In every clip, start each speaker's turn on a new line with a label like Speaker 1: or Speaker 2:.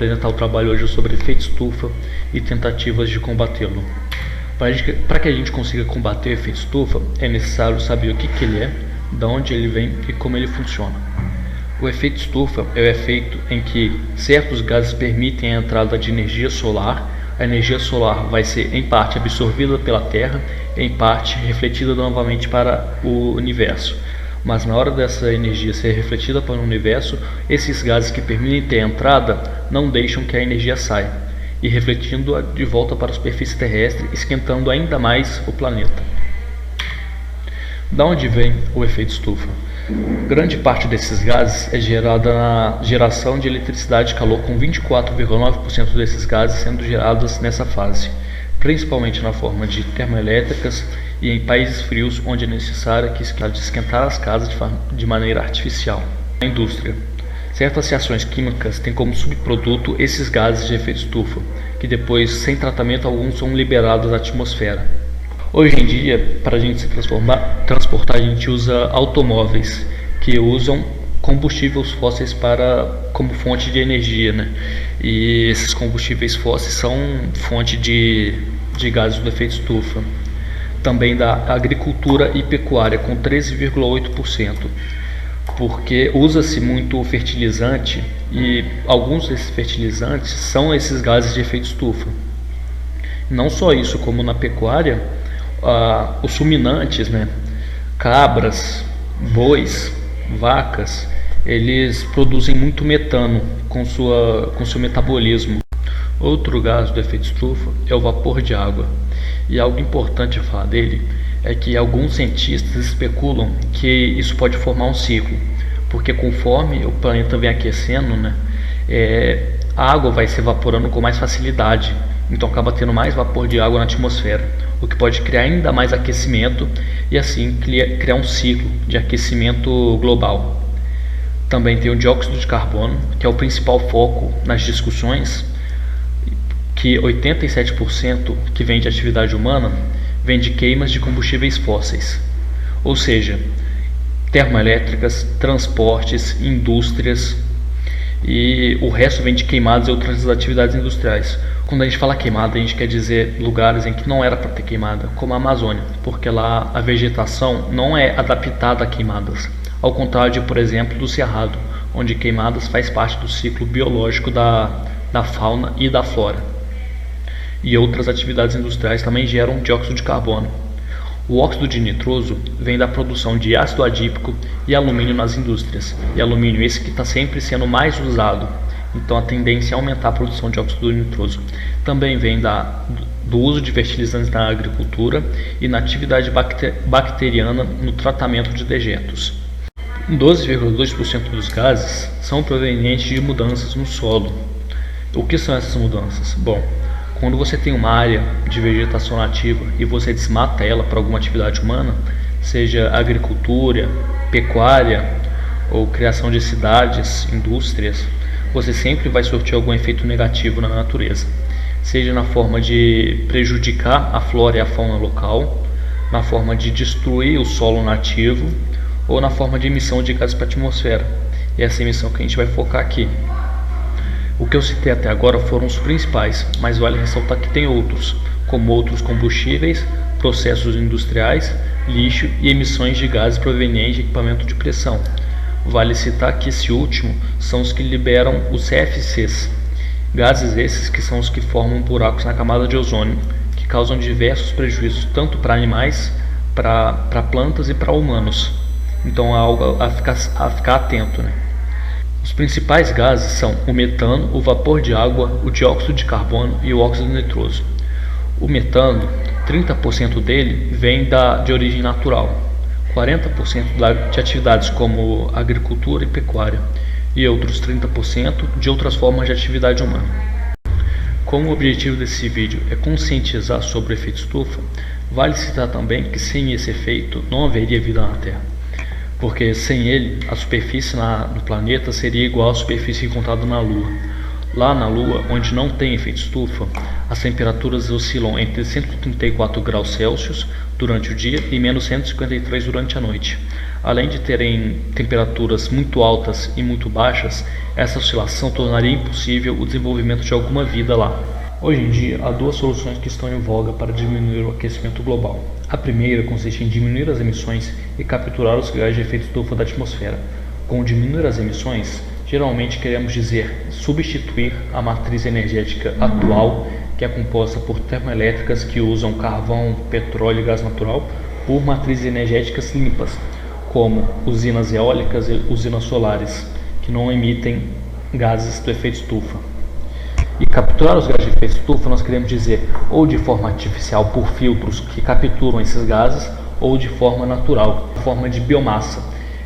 Speaker 1: apresentar o trabalho hoje sobre efeito estufa e tentativas de combatê-lo. Para que a gente consiga combater o efeito estufa, é necessário saber o que ele é, de onde ele vem e como ele funciona. O efeito estufa é o efeito em que certos gases permitem a entrada de energia solar. A energia solar vai ser em parte absorvida pela Terra, em parte refletida novamente para o universo. Mas na hora dessa energia ser refletida para o universo, esses gases que permitem a entrada não deixam que a energia saia, e refletindo-a de volta para a superfície terrestre, esquentando ainda mais o planeta. Da onde vem o efeito estufa? Grande parte desses gases é gerada na geração de eletricidade e calor, com 24,9% desses gases sendo gerados nessa fase, principalmente na forma de termoelétricas e em países frios onde é necessário esquentar as casas de maneira artificial. Na indústria, certas reações químicas têm como subproduto esses gases de efeito estufa, que depois, sem tratamento algum, são liberados à atmosfera. Hoje em dia, para a gente se transportar, a gente usa automóveis que usam combustíveis fósseis como fonte de energia, né? E esses combustíveis fósseis são fonte de gases do efeito estufa. Também da agricultura e pecuária, com 13,8%, porque usa-se muito fertilizante e alguns desses fertilizantes são esses gases de efeito estufa. Não só isso, como na pecuária, os ruminantes, né, cabras, bois, vacas, eles produzem muito metano com seu metabolismo. Outro gás do efeito estufa é o vapor de água. E algo importante a falar dele é que alguns cientistas especulam que isso pode formar um ciclo, porque conforme o planeta vem aquecendo, né, a água vai se evaporando com mais facilidade, então acaba tendo mais vapor de água na atmosfera, o que pode criar ainda mais aquecimento e assim criar um ciclo de aquecimento global. Também tem o dióxido de carbono, que é o principal foco nas discussões, que 87% que vem de atividade humana vem de queimas de combustíveis fósseis, ou seja, termoelétricas, transportes, indústrias, e o resto vem de queimadas e outras atividades industriais. Quando a gente fala queimada, a gente quer dizer lugares em que não era para ter queimada, como a Amazônia, porque lá a vegetação não é adaptada a queimadas, ao contrário de, por exemplo, do Cerrado, onde queimadas faz parte do ciclo biológico da fauna e da flora. E outras atividades industriais também geram dióxido de carbono. O óxido de nitroso vem da produção de ácido adípico e alumínio nas indústrias, e alumínio esse que está sempre sendo mais usado, então a tendência é aumentar a produção de óxido de nitroso. Também vem do uso de fertilizantes na agricultura e na atividade bacteriana no tratamento de dejetos. 12,2% dos gases são provenientes de mudanças no solo. O que são essas mudanças? Bom, quando você tem uma área de vegetação nativa e você desmata ela para alguma atividade humana, seja agricultura, pecuária ou criação de cidades, indústrias, você sempre vai surtir algum efeito negativo na natureza, seja na forma de prejudicar a flora e a fauna local, na forma de destruir o solo nativo ou na forma de emissão de gases para a atmosfera. E essa emissão que a gente vai focar aqui. O que eu citei até agora foram os principais, mas vale ressaltar que tem outros, como outros combustíveis, processos industriais, lixo e emissões de gases provenientes de equipamento de pressão. Vale citar que esse último são os que liberam os CFCs, gases esses que são os que formam buracos na camada de ozônio, que causam diversos prejuízos tanto para animais, para plantas e para humanos. Então é algo a ficar atento, né? Os principais gases são o metano, o vapor de água, o dióxido de carbono e o óxido nitroso. O metano, 30% dele vem de origem natural, 40% de atividades como agricultura e pecuária e outros 30% de outras formas de atividade humana. Como o objetivo desse vídeo é conscientizar sobre o efeito estufa, vale citar também que sem esse efeito não haveria vida na Terra. Porque sem ele, a superfície no planeta seria igual à superfície encontrada na Lua. Lá na Lua, onde não tem efeito estufa, as temperaturas oscilam entre 134 graus Celsius durante o dia e menos 153 durante a noite. Além de terem temperaturas muito altas e muito baixas, essa oscilação tornaria impossível o desenvolvimento de alguma vida lá. Hoje em dia, há duas soluções que estão em voga para diminuir o aquecimento global. A primeira consiste em diminuir as emissões e capturar os gases de efeito estufa da atmosfera. Com diminuir as emissões, geralmente queremos dizer substituir a matriz energética atual, que é composta por termoelétricas que usam carvão, petróleo e gás natural, por matrizes energéticas limpas, como usinas eólicas e usinas solares, que não emitem gases do efeito estufa. E capturar os gases de efeito estufa nós queremos dizer ou de forma artificial por filtros que capturam esses gases, ou de forma natural, em forma de biomassa,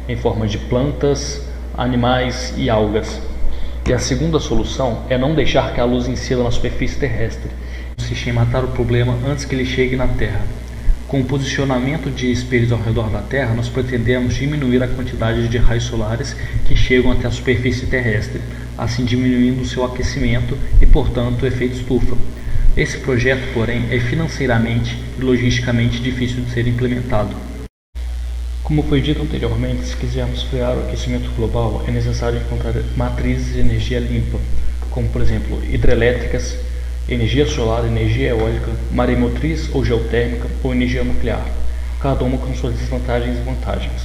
Speaker 1: em forma de plantas, animais e algas. E a segunda solução é não deixar que a luz incida na superfície terrestre. Consiste em matar o problema antes que ele chegue na Terra. Com o posicionamento de espelhos ao redor da Terra, nós pretendemos diminuir a quantidade de raios solares que chegam até a superfície terrestre, assim diminuindo o seu aquecimento e, portanto, o efeito estufa. Esse projeto, porém, é financeiramente e logisticamente difícil de ser implementado. Como foi dito anteriormente, se quisermos frear o aquecimento global, é necessário encontrar matrizes de energia limpa, como por exemplo hidrelétricas, energia solar, energia eólica, maremotriz ou geotérmica ou energia nuclear, cada uma com suas desvantagens e vantagens.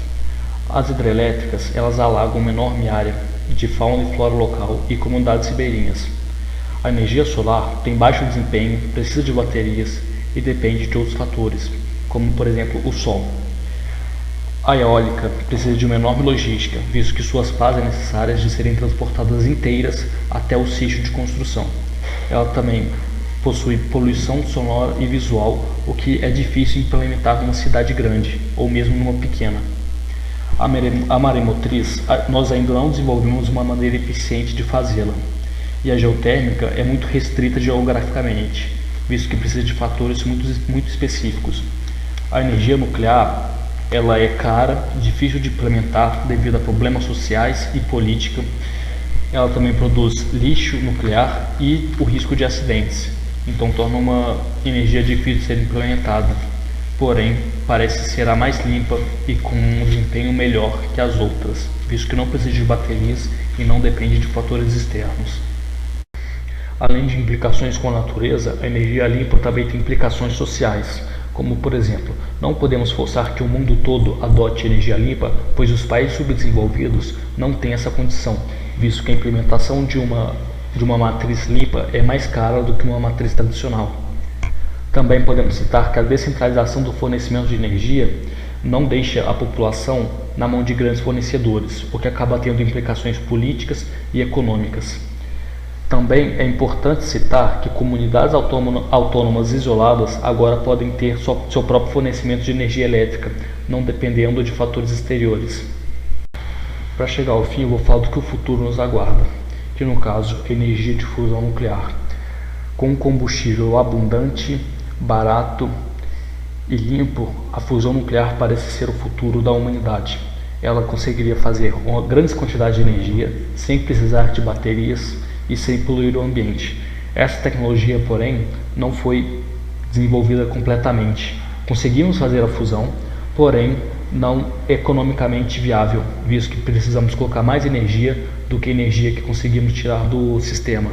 Speaker 1: As hidrelétricas, elas alagam uma enorme área de fauna e flora local e comunidades ribeirinhas. A energia solar tem baixo desempenho, precisa de baterias e depende de outros fatores, como por exemplo o sol. A eólica precisa de uma enorme logística, visto que suas pás são necessárias de serem transportadas inteiras até o sítio de construção. Ela também possui poluição sonora e visual, o que é difícil implementar numa cidade grande, ou mesmo numa pequena. A maremotriz, nós ainda não desenvolvemos uma maneira eficiente de fazê-la. E a geotérmica é muito restrita geograficamente, visto que precisa de fatores muito específicos. A energia nuclear, ela é cara, difícil de implementar devido a problemas sociais e política. Ela também produz lixo nuclear e o risco de acidentes, então torna uma energia difícil de ser implementada. Porém, parece ser a mais limpa e com um desempenho melhor que as outras, visto que não precisa de baterias e não depende de fatores externos. Além de implicações com a natureza, a energia limpa também tem implicações sociais, como por exemplo, não podemos forçar que o mundo todo adote energia limpa, pois os países subdesenvolvidos não têm essa condição, visto que a implementação de uma matriz limpa é mais cara do que uma matriz tradicional. Também podemos citar que a descentralização do fornecimento de energia não deixa a população na mão de grandes fornecedores, o que acaba tendo implicações políticas e econômicas. Também é importante citar que comunidades autônomas isoladas agora podem ter seu próprio fornecimento de energia elétrica, não dependendo de fatores exteriores. Para chegar ao fim, eu vou falar do que o futuro nos aguarda, que no caso é energia de fusão nuclear. Com um combustível abundante, barato e limpo, a fusão nuclear parece ser o futuro da humanidade. Ela conseguiria fazer uma grande quantidade de energia sem precisar de baterias e sem poluir o ambiente. Essa tecnologia, porém, não foi desenvolvida completamente. Conseguimos fazer a fusão, porém não economicamente viável, visto que precisamos colocar mais energia do que a energia que conseguimos tirar do sistema.